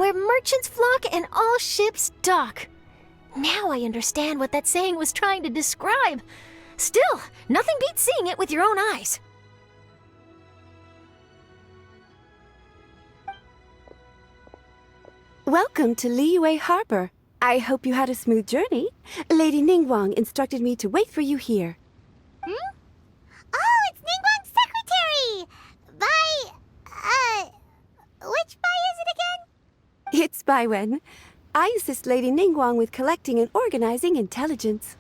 where merchants flock and all ships dock. Now I understand what that saying was trying to describe. Still, nothing beats seeing it with your own eyes. Welcome to Liyue Harbor. I hope you had a smooth journey. Lady Ningguang instructed me to wait for you here. Hmm? Oh, it's Ningguang's secretary! Which Bai is it again? It's Baiwen. I assist Lady Ningguang with collecting and organizing intelligence.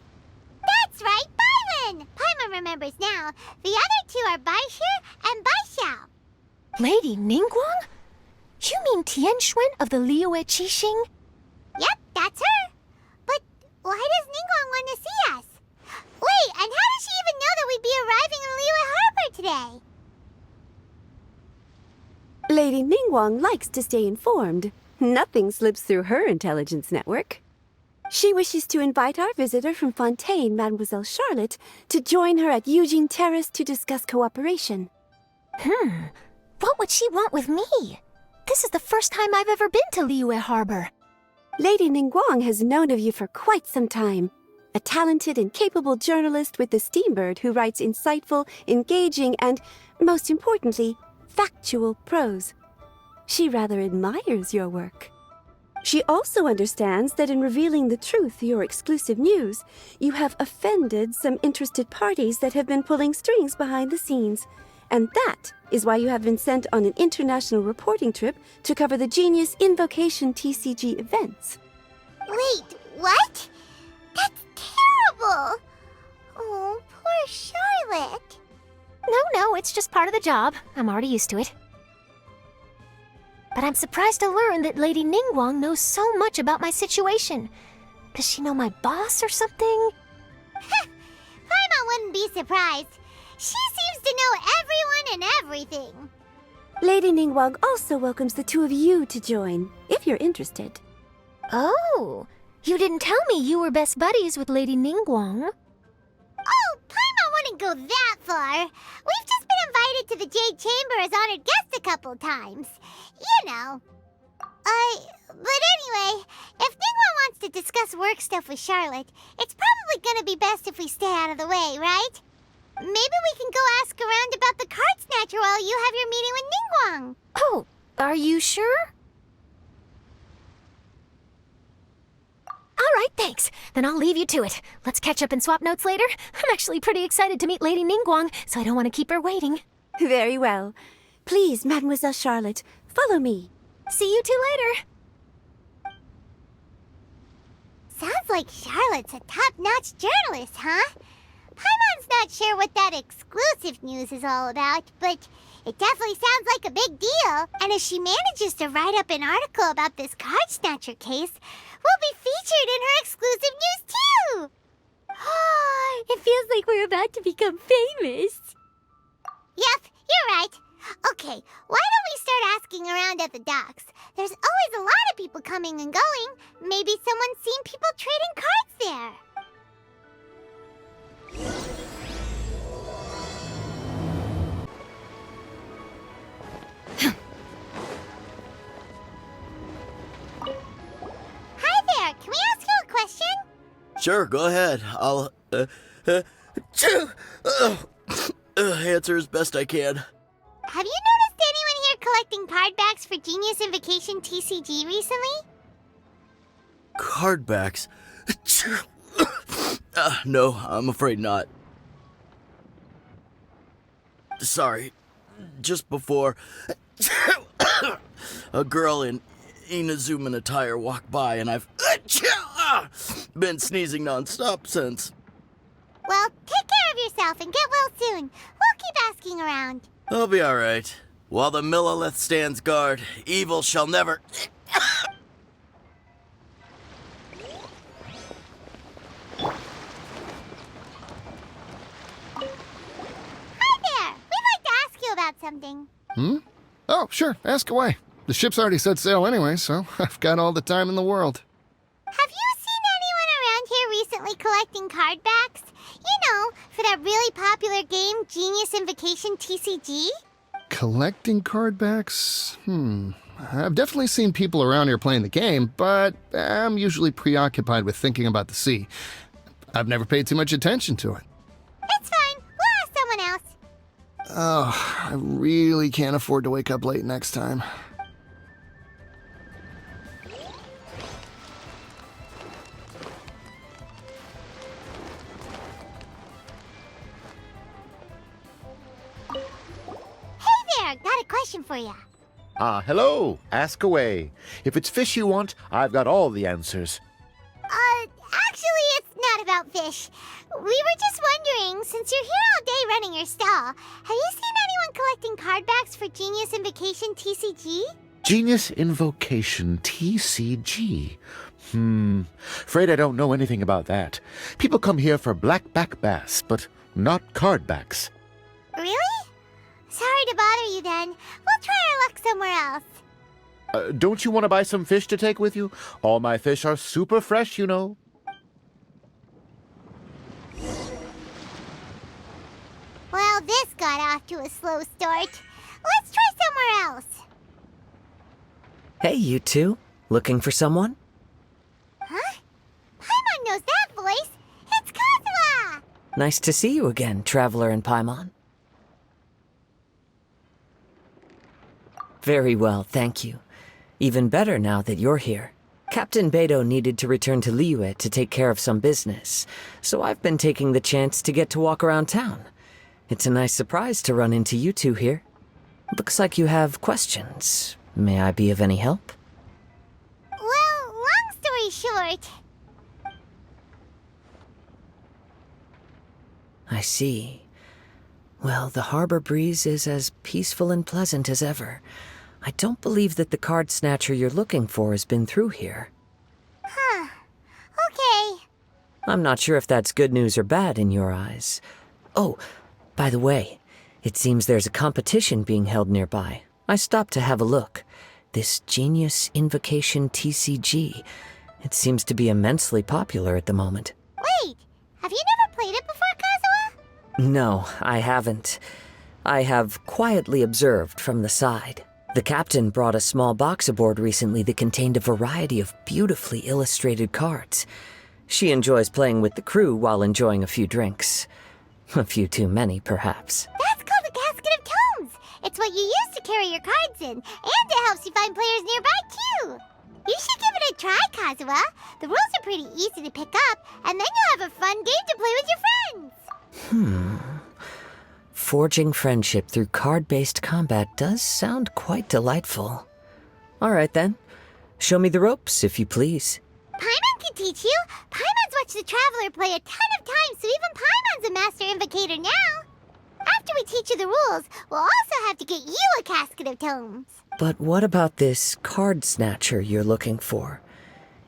That's right, Baiwen! Paimon remembers now. The other two are Baishu and Baishao. Lady Ningguang? You mean Tianxuan of the Liyue Qixing? Yep, that's her. But why does Ningguang want to see us? Wait, and how does she even know that we'd be arriving in Liyue Harbor today? Lady Ningguang likes to stay informed. Nothing slips through her intelligence network. She wishes to invite our visitor from Fontaine, Mademoiselle Charlotte, to join her at Eugene Terrace to discuss cooperation. What would she want with me? This is the first time I've ever been to Liyue Harbor. Lady Ningguang has known of you for quite some time. A talented and capable journalist with the Steambird who writes insightful, engaging, and, most importantly, factual prose. She rather admires your work. She also understands that in revealing the truth, your exclusive news, you have offended some interested parties that have been pulling strings behind the scenes. And that is why you have been sent on an international reporting trip to cover the Genius Invocation TCG events. Wait, what? That's terrible! Oh, poor Charlotte. No, it's just part of the job. I'm already used to it. But I'm surprised to learn that Lady Ningguang knows so much about my situation. Does she know my boss or something? Paimon wouldn't be surprised. She seems to know everyone and everything. Lady Ningguang also welcomes the two of you to join, if you're interested. Oh, you didn't tell me you were best buddies with Lady Ningguang. Oh, Paimon wouldn't go that far. We've just been invited to the Jade Chamber as honored guests a couple times. You know. But anyway, if Ningguang wants to discuss work stuff with Charlotte, it's probably gonna be best if we stay out of the way, right? Maybe we can go ask around about the card snatcher while you have your meeting with Ningguang. Oh, are you sure? All right, thanks. Then I'll leave you to it. Let's catch up and swap notes later. I'm actually pretty excited to meet Lady Ningguang, so I don't want to keep her waiting. Very well. Please, Mademoiselle Charlotte, follow me. See you two later. Sounds like Charlotte's a top-notch journalist, huh? Paimon's not sure what that exclusive news is all about, but it definitely sounds like a big deal. And if she manages to write up an article about this card snatcher case, we'll be featured in her exclusive news too! It feels like we're about to become famous. Yep, you're right. Okay, why don't we start asking around at the docks? There's always a lot of people coming and going. Maybe someone's seen people trading cards there. Hi there, can we ask you a question? Sure, go ahead. I'll answer as best I can. Have you noticed anyone here collecting card backs for Genius Invocation TCG recently? Card backs? No, I'm afraid not. Sorry. Just before, a girl in Inazuman attire walked by, and I've been sneezing nonstop since. Well, take care of yourself and get well soon. We'll keep asking around. I'll be alright. While the Millelith stands guard, evil shall never... Hi there! We'd like to ask you about something. Oh, sure, ask away. The ship's already set sail anyway, so I've got all the time in the world. Have you seen anyone around here recently collecting card backs? You know, for that really popular game, Genius Invocation TCG? Collecting card backs? I've definitely seen people around here playing the game, but I'm usually preoccupied with thinking about the sea. I've never paid too much attention to it. It's fine. We'll ask someone else. Oh, I really can't afford to wake up late next time. Hey there, got a question for you. Hello. Ask away. If it's fish you want, I've got all the answers. Actually, it's not about fish. We were just wondering, since you're here all day running your stall, have you seen anyone collecting card backs for Genius Invocation TCG? Genius Invocation TCG. Afraid I don't know anything about that. People come here for blackback bass, but not card backs. Really? Sorry to bother you then. We'll try our luck somewhere else. Don't you want to buy some fish to take with you? All my fish are super fresh, you know. Well, this got off to a slow start. Let's try somewhere else. Hey, you two. Looking for someone? Huh? Paimon knows that voice. It's Kazuha! Nice to see you again, Traveler and Paimon. Very well, thank you. Even better now that you're here. Captain Beidou needed to return to Liyue to take care of some business, so I've been taking the chance to get to walk around town. It's a nice surprise to run into you two here. Looks like you have questions. May I be of any help? Well, long story short, I see. Well, the harbor breeze is as peaceful and pleasant as ever. I don't believe that the card snatcher you're looking for has been through here. okay. I'm not sure if that's good news or bad in your eyes. Oh, by the way, it seems there's a competition being held nearby. I stopped to have a look. This Genius Invocation TCG. It seems to be immensely popular at the moment. Wait, have you never played it before, Kazuha? No, I haven't. I have quietly observed from the side. The captain brought a small box aboard recently that contained a variety of beautifully illustrated cards. She enjoys playing with the crew while enjoying a few drinks. A few too many, perhaps. That's called a Casket of Tomes. It's what you use to carry your cards in, and it helps you find players nearby, too. You should give it a try, Kazuha. The rules are pretty easy to pick up, and then you'll have a fun game to play with your friends. Forging friendship through card-based combat does sound quite delightful. All right, then. Show me the ropes, if you please. Paimon can teach you. Paimon's watched the Traveler play a ton of times, so even Paimon's a master invocator now. After we teach you the rules, we'll also have to get you a Casket of Tomes. But what about this card snatcher you're looking for?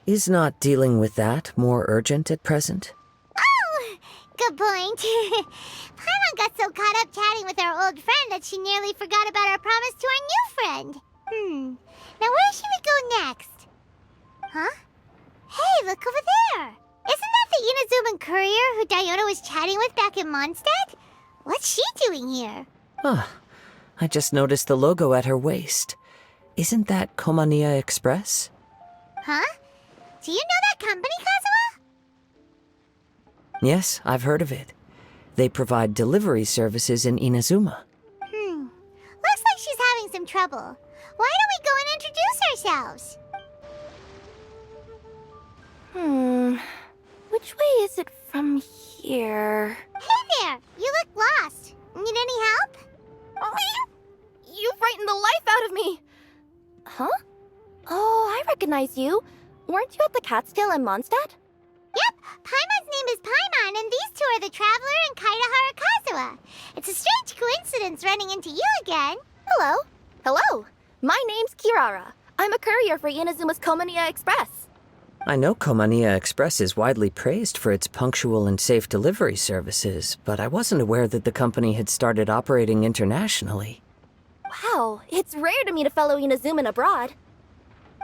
Is not dealing with that more urgent at present? Oh, good point. Paimon got so caught up chatting with our old friend that she nearly forgot about our promise to our new friend. Now where should we go next? Huh? Hey, look over there. Isn't that the Inazuman courier who Diona was chatting with back in Mondstadt? What's she doing here? I just noticed the logo at her waist. Isn't that Komania Express? Huh? Do you know that company, Kazuha? Yes, I've heard of it. They provide delivery services in Inazuma. Looks like she's having some trouble. Why don't we go and introduce ourselves? Which way is it from here? Hey there! You look lost. Need any help? You frightened the life out of me! Huh? Oh, I recognize you. Weren't you at the Cat's Tail in Mondstadt? Yep, Paimon's name is Paimon, and these two are the Traveler and Kaidahara Kazuha. It's a strange coincidence running into you again. Hello. Hello. My name's Kirara. I'm a courier for Inazuma's Komania Express. I know Komania Express is widely praised for its punctual and safe delivery services, but I wasn't aware that the company had started operating internationally. Wow, it's rare to meet a fellow Inazuman abroad.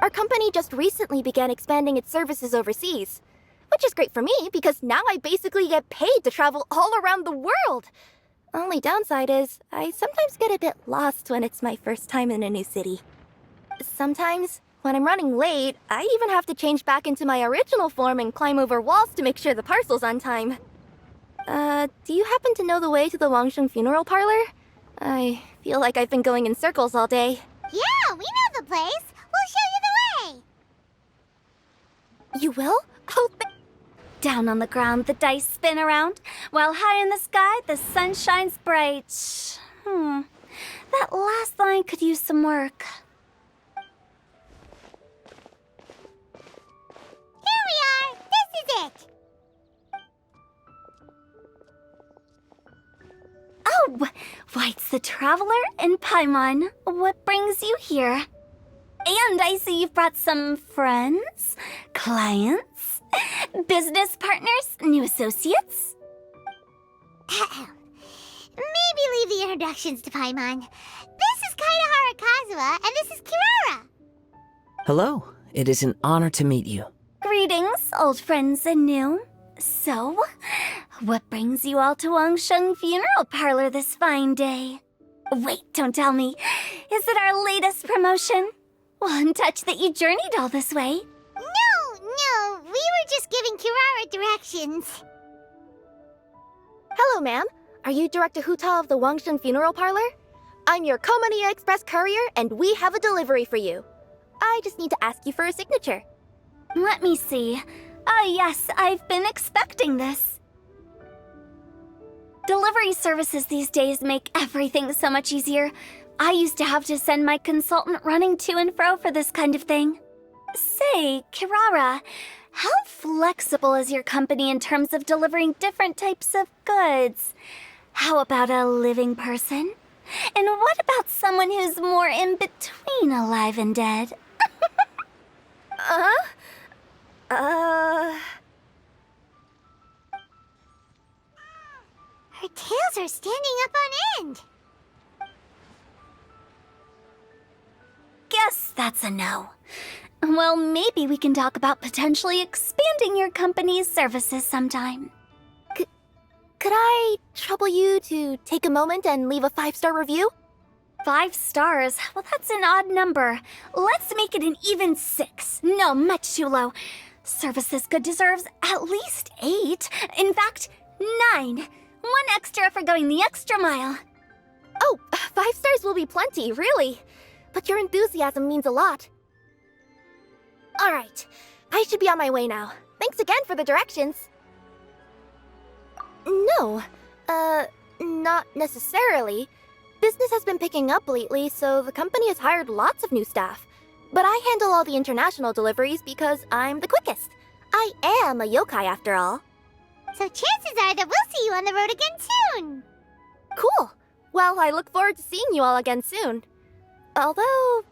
Our company just recently began expanding its services overseas, which is great for me because now I basically get paid to travel all around the world. Only downside is I sometimes get a bit lost when it's my first time in a new city. Sometimes, when I'm running late, I even have to change back into my original form and climb over walls to make sure the parcel's on time. Do you happen to know the way to the Wangsheng funeral parlor? I feel like I've been going in circles all day. Yeah, we know the place. We'll show you the way. You will? Oh, Down on the ground, the dice spin around, while high in the sky, the sun shines bright. That last line could use some work. Here we are. This is it. Oh, White's the Traveler and Paimon. What brings you here? And I see you've brought some friends, clients, business partners, new associates. Maybe leave the introductions to Paimon. This is Kaedehara Kazuha, and this is Kirara. Hello. It is an honor to meet you. Greetings, old friends and new. So, what brings you all to Wangsheng Funeral Parlor this fine day? Wait, don't tell me. Is it our latest promotion? One touch that you journeyed all this way. No, we were just giving Kirara directions. hello, ma'am. Are you Director Huta of the Wangsheng funeral parlor? I'm your Komania Express courier, and we have a delivery for you. I just need to ask you for a signature. Let me see. Ah, yes, I've been expecting this. Delivery services these days make everything so much easier. I used to have to send my consultant running to and fro for this kind of thing. Say, Kirara, how flexible is your company in terms of delivering different types of goods? How about a living person? And what about someone who's more in between alive and dead? Her tails are standing up on end. Guess that's a no. Well, maybe we can talk about potentially expanding your company's services sometime. Could I trouble you to take a moment and leave a 5-star review? 5 stars? Well, that's an odd number. Let's make it an even 6. No, much too low. Service this good deserves at least 8. In fact, 9. 1 extra for going the extra mile. Oh, 5 stars will be plenty, really. But your enthusiasm means a lot. All right, I should be on my way now. Thanks again for the directions. No, not necessarily. Business has been picking up lately, so the company has hired lots of new staff. But I handle all the international deliveries because I'm the quickest. I am a yokai after all. So chances are that we'll see you on the road again soon. Cool. Well, I look forward to seeing you all again soon. Although,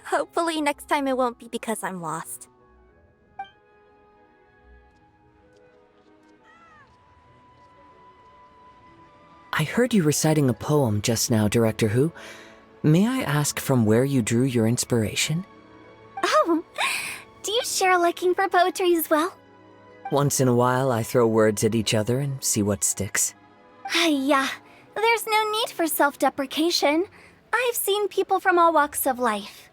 hopefully next time it won't be because I'm lost. I heard you reciting a poem just now, Director Who. May I ask from where you drew your inspiration? Oh, do you share a liking for poetry as well? Once in a while, I throw words at each other and see what sticks. Yeah, there's no need for self-deprecation. I've seen people from all walks of life.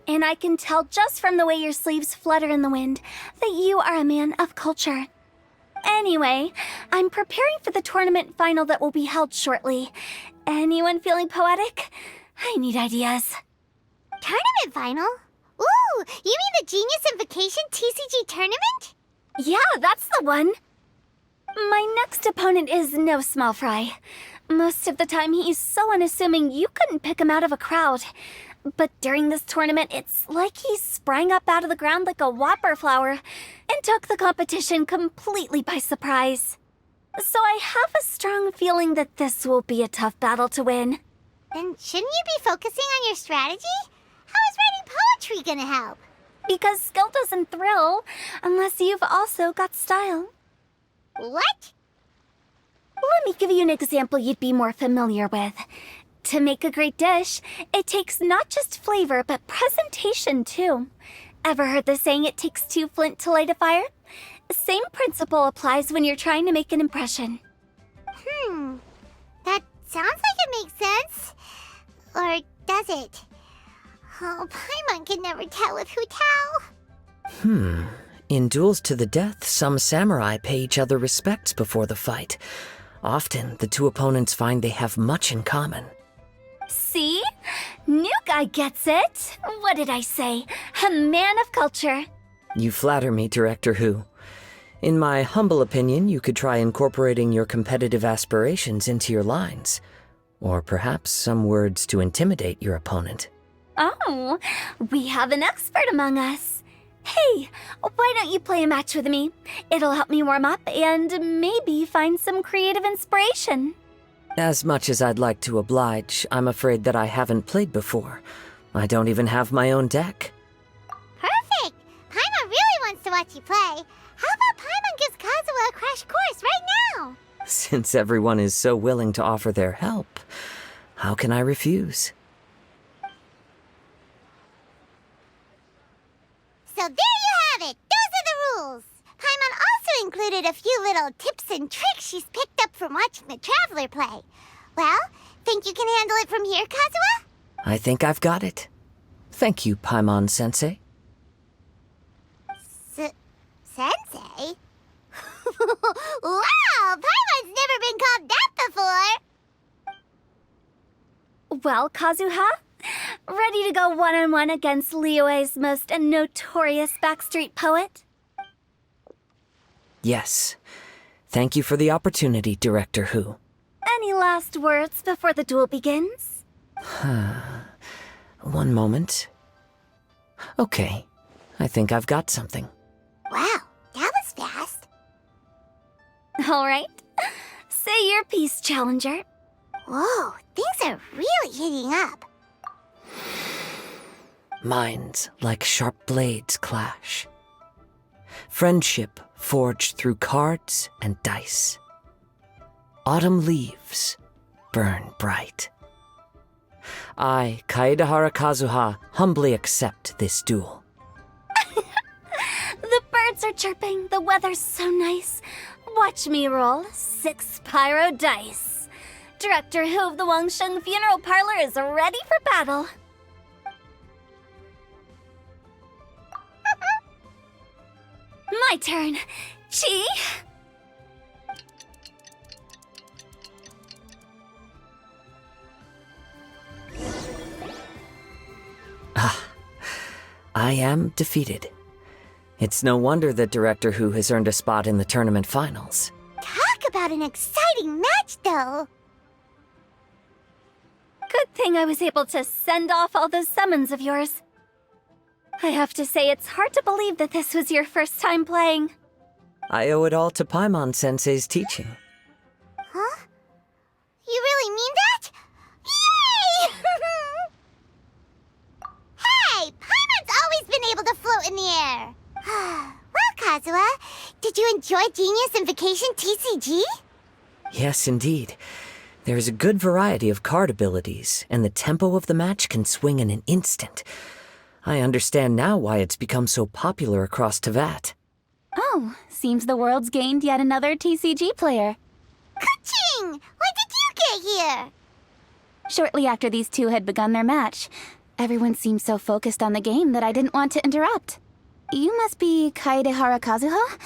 And I can tell just from the way your sleeves flutter in the wind that you are a man of culture. Anyway, I'm preparing for the tournament final that will be held shortly. Anyone feeling poetic? I need ideas. Tournament final? Ooh, you mean the Genius Invocation TCG tournament? Yeah, that's the one. My next opponent is no small fry. Most of the time, he's so unassuming you couldn't pick him out of a crowd. But during this tournament, it's like he sprang up out of the ground like a whopper flower and took the competition completely by surprise. So I have a strong feeling that this will be a tough battle to win. Then shouldn't you be focusing on your strategy? How is writing poetry gonna help? Because skill doesn't thrill unless you've also got style. What? Let me give you an example you'd be more familiar with. To make a great dish, it takes not just flavor, but presentation too. Ever heard the saying, it takes 2 flint to light a fire? Same principle applies when you're trying to make an impression. That sounds like it makes sense. Or does it? Oh, Paimon can never tell with Hu Tao. In duels to the death, some samurai pay each other respects before the fight. Often, the two opponents find they have much in common. See? New guy gets it. What did I say? A man of culture. You flatter me, Director Hu. In my humble opinion, you could try incorporating your competitive aspirations into your lines. Or perhaps some words to intimidate your opponent. Oh, we have an expert among us. Hey, why don't you play a match with me? It'll help me warm up and maybe find some creative inspiration. As much as I'd like to oblige, I'm afraid that I haven't played before. I don't even have my own deck. Perfect! Paimon really wants to watch you play. How about Paimon gives Kazuha a crash course right now? Since everyone is so willing to offer their help, how can I refuse? So there you have it! Those are the rules! Paimon also included a few little tips and tricks she's picked up from watching the Traveler play. Well, think you can handle it from here, Kazuha? I think I've got it. Thank you, Paimon-sensei. Sensei? Wow! Paimon's never been called that before! Well, Kazuha, ready to go one-on-one against Liyue's most notorious backstreet poet? Yes. Thank you for the opportunity, Director Hu. Any last words before the duel begins? One moment. Okay. I think I've got something. Wow, that was fast. All right. Say your piece, Challenger. Whoa, things are really heating up. Minds like sharp blades clash. Friendship forged through cards and dice. Autumn leaves burn bright. I, Kaedehara Kazuha, humbly accept this duel. The birds are chirping, the weather's so nice. Watch me roll 6 pyro dice. Director Hu of the Wangsheng Funeral Parlor is ready for battle. My turn. Chi? I am defeated. It's no wonder that Director Hu has earned a spot in the tournament finals. Talk about an exciting match, though. Good thing I was able to send off all those summons of yours. I have to say, it's hard to believe that this was your first time playing. I owe it all to Paimon-sensei's teaching. Huh? You really mean that? Yay! Hey, Paimon's always been able to float in the air. Well, Kazuha, did you enjoy Genius Invocation TCG? Yes, indeed. There is a good variety of card abilities, and the tempo of the match can swing in an instant. I understand now why it's become so popular across Teyvat. Oh, seems the world's gained yet another TCG player. Ka-ching! When did you get here? Shortly after these two had begun their match, everyone seemed so focused on the game that I didn't want to interrupt. You must be Kaedehara Kazuha?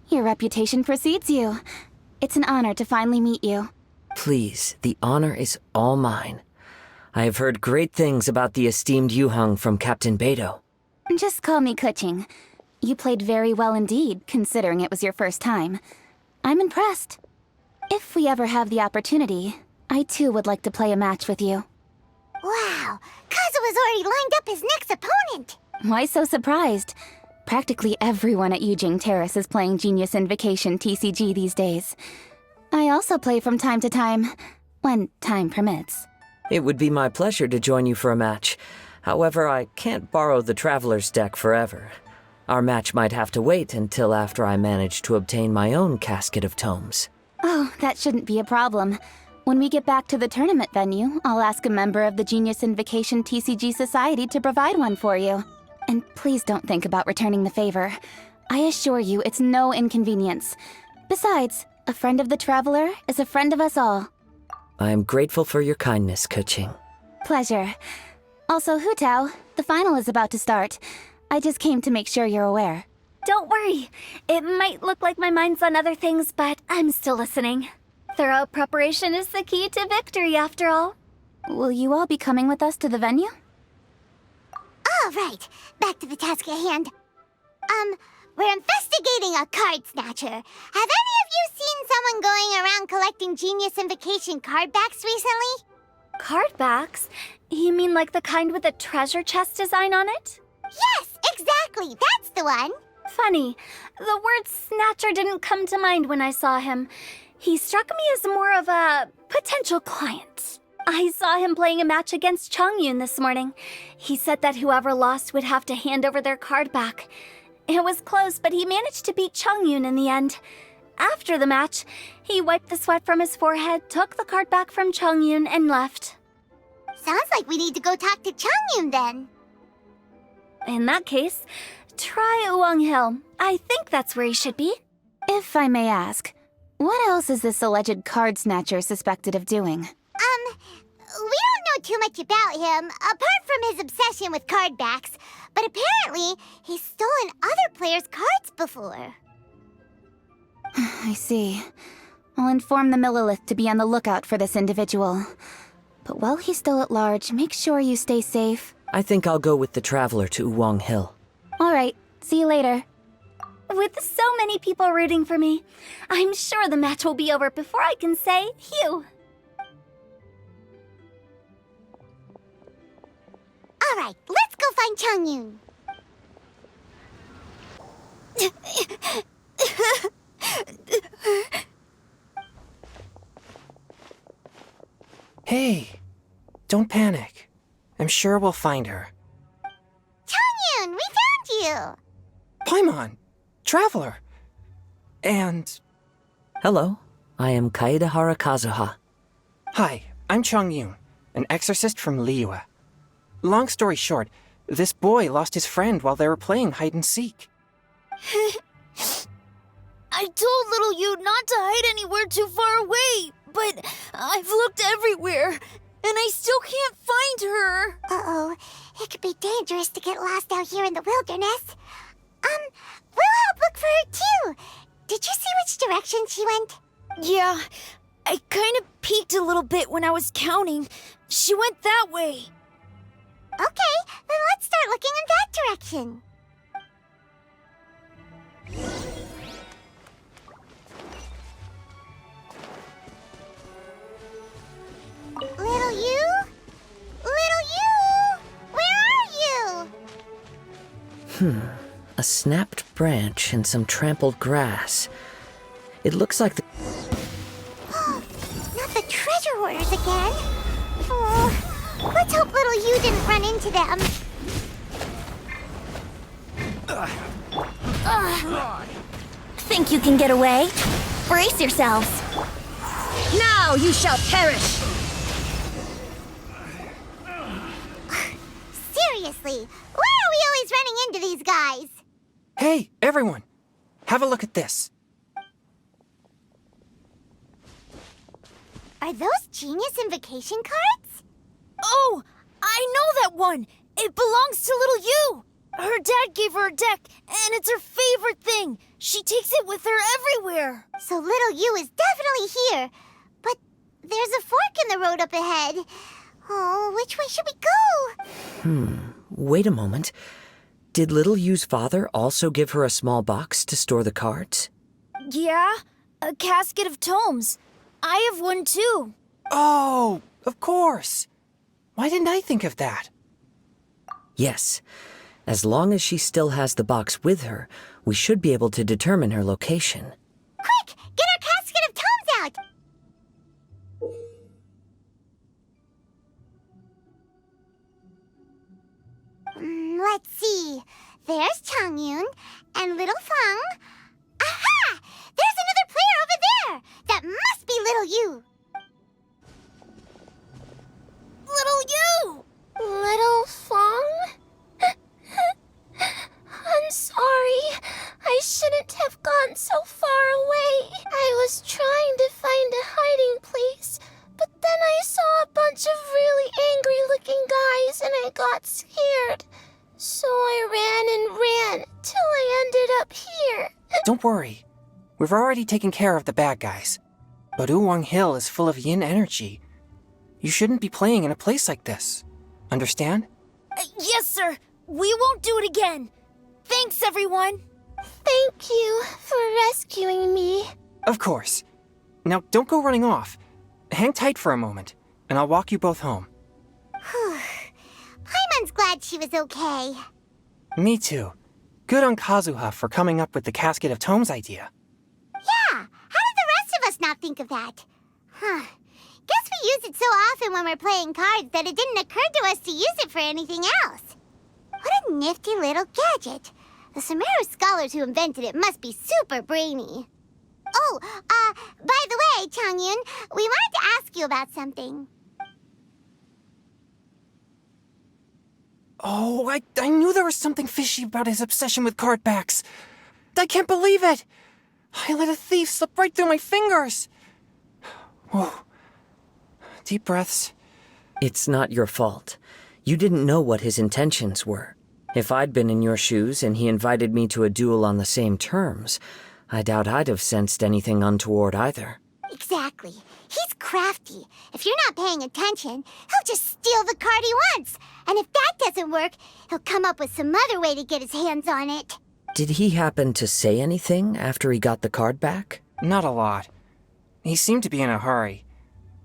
Your reputation precedes you. It's an honor to finally meet you. Please, the honor is all mine. I have heard great things about the esteemed Yuheng from Captain Beidou. Just call me Kuching. You played very well indeed, considering it was your first time. I'm impressed. If we ever have the opportunity, I too would like to play a match with you. Wow, Kazuha's already lined up his next opponent. Why so surprised? Practically everyone at Yujing Terrace is playing Genius Invocation TCG these days. I also play from time to time, when time permits. It would be my pleasure to join you for a match. However, I can't borrow the Traveler's deck forever. Our match might have to wait until after I manage to obtain my own casket of tomes. Oh, that shouldn't be a problem. When we get back to the tournament venue, I'll ask a member of the Genius Invocation TCG Society to provide one for you. And please don't think about returning the favor. I assure you it's no inconvenience. Besides, a friend of the Traveler is a friend of us all. I am grateful for your kindness, Kuching. Pleasure. Also, Hu Tao, The final is about to start. I just came to make sure you're aware. Don't worry. It might look like my mind's on other things, but I'm still listening. Thorough preparation is the key to victory, after all. Will you all be coming with us to the venue? All right, back to the task at hand. We're investigating a card snatcher. Have any of you seen someone going around collecting Genius Invocation card backs recently? Card backs? You mean like the kind with a treasure chest design on it? Yes, exactly, that's the one. Funny, the word snatcher didn't come to mind when I saw him. He struck me as more of a potential client. I saw him playing a match against Chongyun this morning. He said that whoever lost would have to hand over their card back. It was close, but he managed to beat Chongyun in the end. After the match, he wiped the sweat from his forehead, took the card back from Chongyun, and left. Sounds like we need to go talk to Chongyun then. In that case, try Uwang Hill. I think that's where he should be. If I may ask, what else is this alleged card snatcher suspected of doing? We don't know too much about him, apart from his obsession with card backs, but apparently he's stolen other players' cards before. I see. I'll inform the Millilith to be on the lookout for this individual. But while he's still at large, make sure you stay safe. I think I'll go with the Traveler to Uwang Hill. All right, see you later. With so many people rooting for me, I'm sure the match will be over before I can say phew. All right, let's go find Chongyun. Hey, don't panic. I'm sure we'll find her. Chongyun, we found you! Paimon, Traveler, and... Hello, I am Kaedehara Kazuha. Hi, I'm Chongyun, an exorcist from Liyue. Long story short, this boy lost his friend while they were playing hide-and-seek. I told little you not to hide anywhere too far away, but I've looked everywhere, and I still can't find her. Uh-oh, it could be dangerous to get lost out here in the wilderness. We'll help look for her too. Did you see which direction she went? Yeah, I kind of peeked a little bit when I was counting. She went that way. Okay, then let's start looking in that direction. Little you? Little you? Where are you? A snapped branch and some trampled grass. It looks like the... Not the treasure hoarders again. Oh, let's hope little you didn't run into them. Think you can get away? Brace yourselves. Now you shall perish! Seriously, why are we always running into these guys? Hey, everyone! Have a look at this. Are those Genius Invocation cards? Oh, I know that one. It belongs to little you. Her dad gave her a deck, and it's her favorite thing. She takes it with her everywhere. So little you is definitely here. But there's a fork in the road up ahead. Oh, which way should we go? Wait a moment. Did Little Yu's father also give her a small box to store the cards? Yeah, a casket of tomes. I have one too. Oh, of course. Why didn't I think of that? Yes. As long as she still has the box with her, we should be able to determine her location. Quick, get our casket of tomes out! Let's see. There's Chongyun and little Feng. Aha! There's another player over there! That must be little you! Little you! Little Feng? I'm sorry. I shouldn't have gone so far away. I was trying to find a hiding place, but then I saw a bunch of really angry-looking guys and I got scared. scared. So I ran and ran till I ended up here. Don't worry. We've already taken care of the bad guys. But Uwang Hill is full of yin energy. You shouldn't be playing in a place like this. Understand? Yes, sir. We won't do it again. Thanks, everyone. Thank you for rescuing me. Of course. Now, don't go running off. Hang tight for a moment, and I'll walk you both home. Paimon's glad she was okay. Me too. Good on Kazuha for coming up with the Casket of Tomes idea. Yeah, how did the rest of us not think of that? Guess we use it so often when we're playing cards that it didn't occur to us to use it for anything else. What a nifty little gadget. The Sumeru scholars who invented it must be super brainy. Oh, by the way, Changyun, we wanted to ask you about something. Oh, I knew there was something fishy about his obsession with card backs. I can't believe it! I let a thief slip right through my fingers! Whoa. Deep breaths. It's not your fault. You didn't know what his intentions were. If I'd been in your shoes and he invited me to a duel on the same terms, I doubt I'd have sensed anything untoward either. Exactly. He's crafty. If you're not paying attention, he'll just steal the card he wants. And if that doesn't work, he'll come up with some other way to get his hands on it. Did he happen to say anything after he got the card back? Not a lot. He seemed to be in a hurry.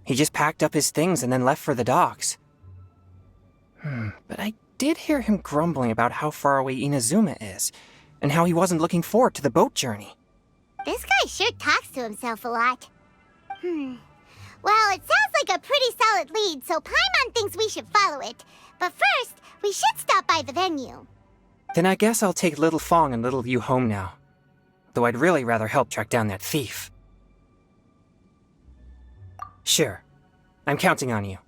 He just packed up his things and then left for the docks. But I did hear him grumbling about how far away Inazuma is, and how he wasn't looking forward to the boat journey. This guy sure talks to himself a lot. Well, it sounds like a pretty solid lead, so Paimon thinks we should follow it. But first, we should stop by the venue. Then I guess I'll take Little Fong and Little Yu home now. Though I'd really rather help track down that thief. Sure. I'm counting on you.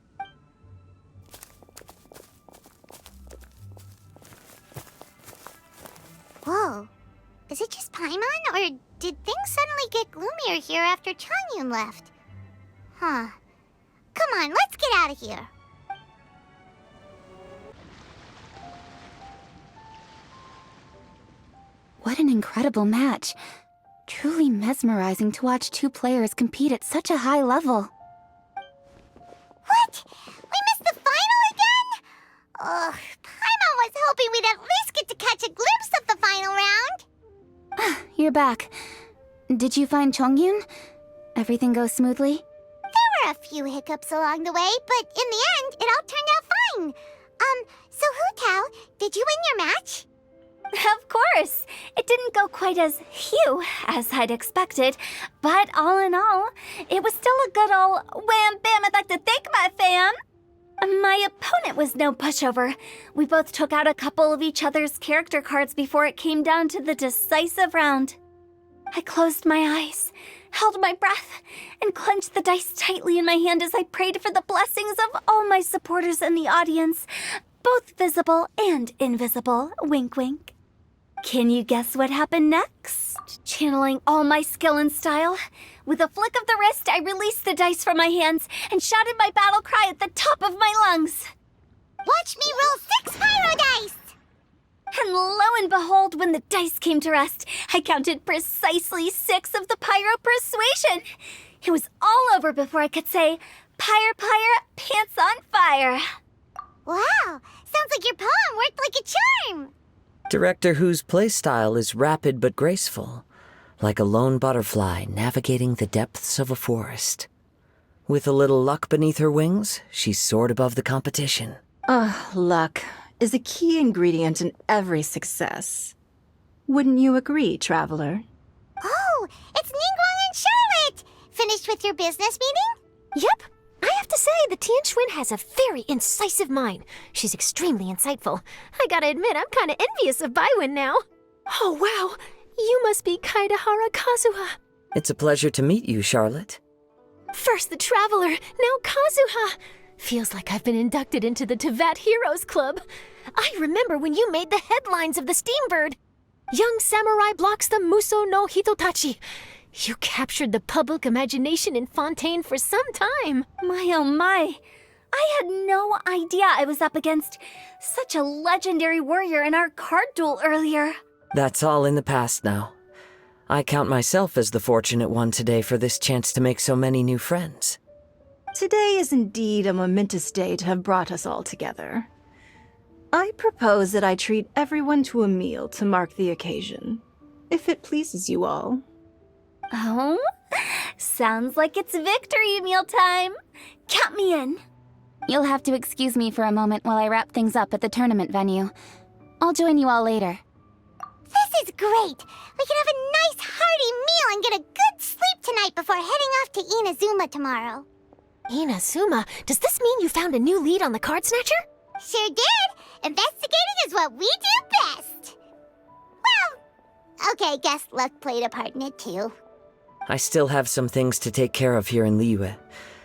Whoa. Is it just Paimon, or did things suddenly get gloomier here after Changyun left? Come on, let's get out of here. What an incredible match. Truly mesmerizing to watch two players compete at such a high level. What? We missed the final again? Ugh, Paimon was hoping we'd at least get to catch a glimpse of the final round. You're back. Did you find Chongyun? Everything goes smoothly? There were a few hiccups along the way, but in the end, it all turned out fine. So Hu Tao, did you win your match? Of course! It didn't go quite as Hugh as I'd expected, but all in all, it was still a good ol' wham bam I'd like to thank my fam! My opponent was no pushover. We both took out a couple of each other's character cards before it came down to the decisive round. I closed my eyes, held my breath, and clenched the dice tightly in my hand as I prayed for the blessings of all my supporters in the audience, both visible and invisible, wink wink. Can you guess what happened next? Channeling all my skill and style, with a flick of the wrist, I released the dice from my hands and shouted my battle cry at the top of my lungs. Watch me roll 6 pyro dice! And lo and behold, when the dice came to rest, I counted precisely 6 of the pyro persuasion. It was all over before I could say, pyre, pants on fire. Wow, sounds like your poem worked like a charm. Director Who's playstyle is rapid but graceful, like a lone butterfly navigating the depths of a forest. With a little luck beneath her wings, she soared above the competition. Luck is a key ingredient in every success. Wouldn't you agree, Traveler? Oh, it's Ningguang and Charlotte! Finished with your business meeting? Yep. I have to say, the Tianquan has a very incisive mind. She's extremely insightful. I gotta admit, I'm kinda envious of Baiwen now. Oh, wow. You must be Kaidahara Kazuha. It's a pleasure to meet you, Charlotte. First the Traveler, now Kazuha. Feels like I've been inducted into the Tevat Heroes Club. I remember when you made the headlines of the Steambird. Young samurai blocks the Muso no Hitotachi. You captured the public imagination in Fontaine for some time. My oh my. I had no idea I was up against such a legendary warrior in our card duel earlier. That's all in the past now. I count myself as the fortunate one today for this chance to make so many new friends. Today is indeed a momentous day to have brought us all together. I propose that I treat everyone to a meal to mark the occasion, if it pleases you all. Oh? Sounds like it's victory meal time. Count me in. You'll have to excuse me for a moment while I wrap things up at the tournament venue. I'll join you all later. This is great! We can have a nice hearty meal and get a good sleep tonight before heading off to Inazuma tomorrow. Inazuma, does this mean you found a new lead on the Card Snatcher? Sure did! Investigating is what we do best! Well, okay, guess luck played a part in it too. I still have some things to take care of here in Liyue,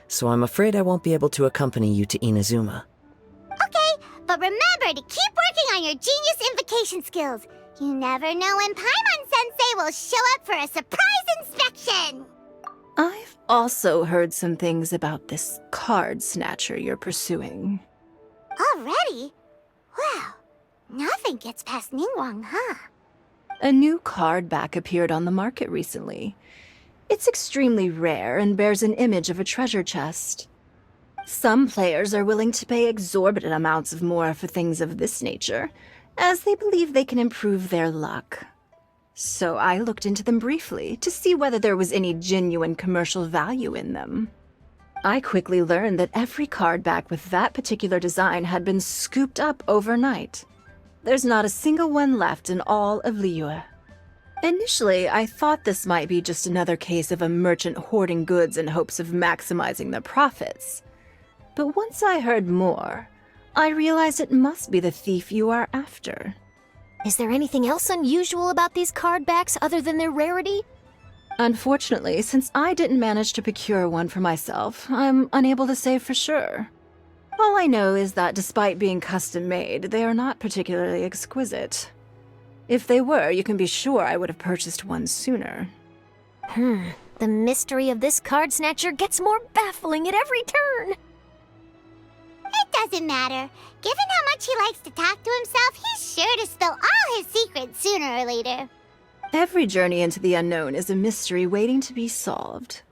so I'm afraid I won't be able to accompany you to Inazuma. Okay, but remember to keep working on your genius invocation skills. You never know when Paimon-sensei will show up for a surprise inspection! I've also heard some things about this card snatcher you're pursuing. Already? Wow, nothing gets past Ningguang, huh? A new card back appeared on the market recently. It's extremely rare and bears an image of a treasure chest. Some players are willing to pay exorbitant amounts of more for things of this nature, as they believe they can improve their luck. So I looked into them briefly to see whether there was any genuine commercial value in them. I quickly learned that every card back with that particular design had been scooped up overnight. There's not a single one left in all of Liyue. Initially, I thought this might be just another case of a merchant hoarding goods in hopes of maximizing their profits. But once I heard more, I realized it must be the thief you are after. Is there anything else unusual about these card backs other than their rarity? Unfortunately, since I didn't manage to procure one for myself, I'm unable to say for sure. All I know is that despite being custom-made, they are not particularly exquisite. If they were, you can be sure I would have purchased one sooner. The mystery of this Card Snatcher gets more baffling at every turn. It doesn't matter. Given how much he likes to talk to himself, he's sure to spill all his secrets sooner or later. Every journey into the unknown is a mystery waiting to be solved.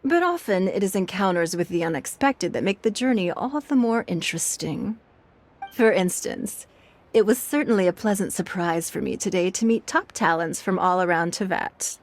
But often it is encounters with the unexpected that make the journey all the more interesting. For instance, it was certainly a pleasant surprise for me today to meet top talents from all around Teyvat.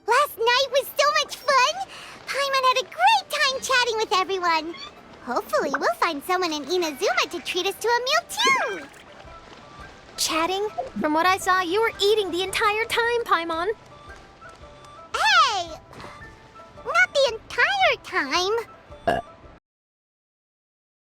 Last night was so much fun! Paimon had a great time chatting with everyone. Hopefully we'll find someone in Inazuma to treat us to a meal too! Chatting? From what I saw, you were eating the entire time, Paimon. Hey! Not the entire time.